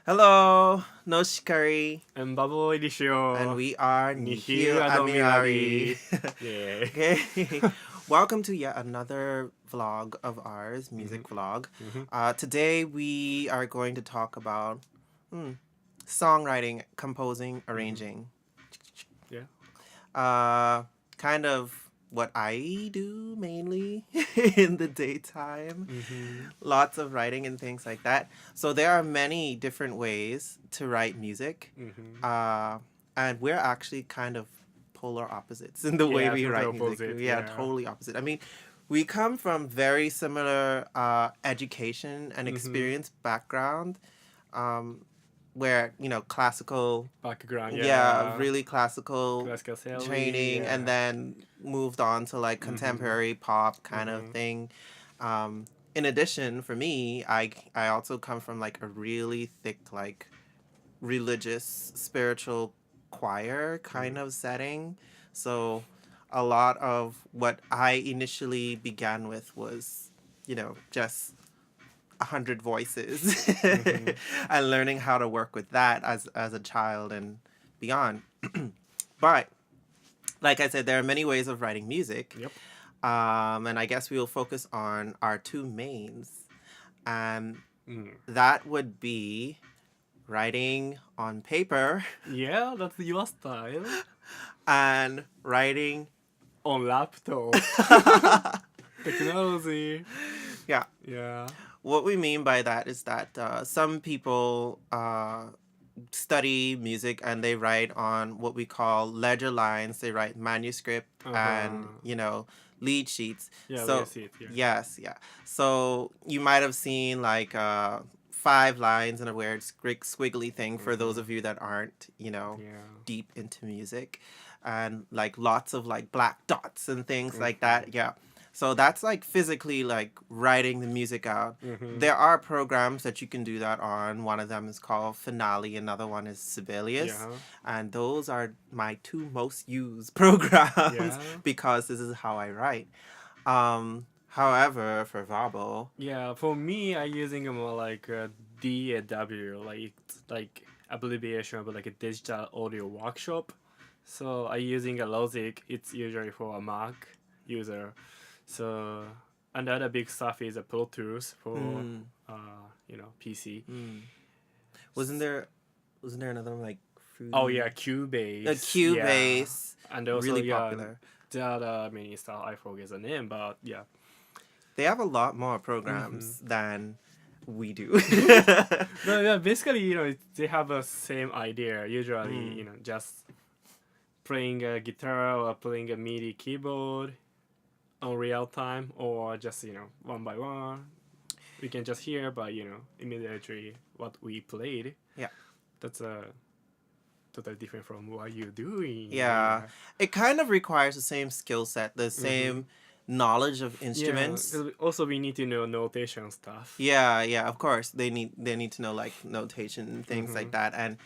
Hello, Noshi And Vabo and edition. we are Nihil Nihil Admirari. Admirari. Yeah. Okay, welcome to yet another vlog of ours, music vlog. Mhm. Today we are going to talk about songwriting, composing, Mhm. arranging. Yeah. Uh, kind of what I do mainly in the daytime. Mhm. Lots of writing and things like that. So there are many different ways to write music. Mhm. Uh, and we're actually kind of polar opposites in the way Yeah, we total write music. opposite. Yeah, Yeah. totally opposite. I mean, we come from very similar education and Mhm. experience background, um, where classical, Background. yeah, Yeah. really classical Classical theory. training, and Yeah. then moved on to like Mhm. contemporary pop kind of Mhm. thing. Um, in addition, for me, I also come from like a really thick like religious spiritual choir kind Mhm. of setting. So a lot of what I initially began with was, just 100 voices Mhm. and learning how to work with that as a child and beyond. But like I said, there are many ways of writing music. Yep. And I guess we will focus on our two mains. And Mm. that would be writing on paper Yeah, that's your style. and writing. On laptop. Technology. Yeah. Yeah. What we mean by that is that some people study music and they write on what we call ledger lines. They write manuscript Uh and, huh. lead sheets. Yeah, we So, see it. Yeah. yes, yeah. So you might have seen like 5 lines and a weird squiggly thing for those Mhm. of you that aren't, Yeah. deep into music, and like lots of like black dots and things like Mhm. that. Yeah. So that's like physically like writing the music out. Mhm. There are programs that you can do that on. One of them is called Finale, another one is Sibelius. Yeah. And those are my two most used programs Yeah. because this is how I write. However, for Vabo, Yeah, for me, I using a more like a DAW, like abbreviation of like a digital audio workshop. So I using a Logic. It's usually for a Mac user. So another big stuff is a Pro Tools for mm, PC. mm. wasn't there wasn't there another one like Oh yeah, Fruity? A Cubase. Yeah, Cubase, and also really yeah, popular. the other many stuff I forget the name, but yeah. They have a lot more Mm-hmm. programs than we do. But yeah, basically, they have the same idea. Usually, mm. just playing a guitar or playing a MIDI keyboard on real time, or just one by one. We can just hear, but immediately what we played. Yeah. That's totally different from what you're doing. Yeah. Yeah. It kind of requires the same skill set, the Mm-hmm. same knowledge of Yeah. instruments. Also, we need to know notation stuff. Yeah, yeah, of course. They need to know like notation and things Mm-hmm. like that. And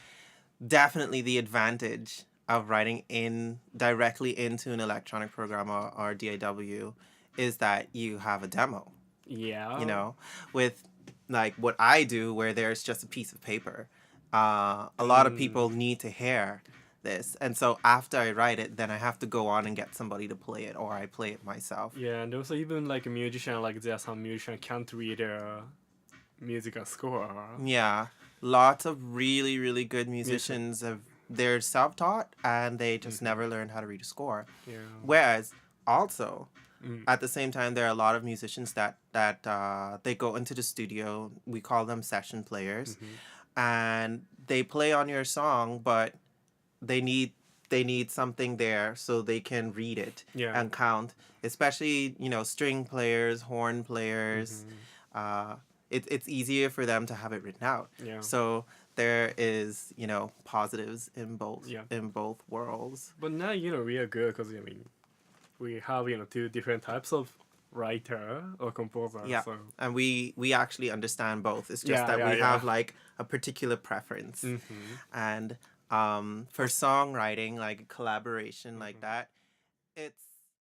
definitely the advantage of writing in directly into an electronic program or DAW is that you have a demo, you Yeah. know, with like what I do where there's just a piece of paper. A lot of Mm. people need to hear this. And so after I write it, then I have to go on and get somebody to play it or I play it myself. Yeah, and also even like a musician, like there are some musician can't read a musical score. Yeah. Lots of really, really good Music. musicians have they're self-taught and they just Mm-hmm. never learned how to read a score. Yeah. Whereas also Mm. at the same time there are a lot of musicians that they go into the studio, we call them session players, Mm-hmm. and they play on your song, but they need they need something there so they can read it Yeah. and count, especially string players, horn players. Mm-hmm. uh, it's easier for them to have it written out. Yeah. So there is positives in both Yeah. worlds. But now we are good because we have two different types of writer or composer. Yeah, So and we actually understand both. It's just yeah, that yeah, we yeah. have like a particular preference. Mm-hmm. And for songwriting, like collaboration like that, it's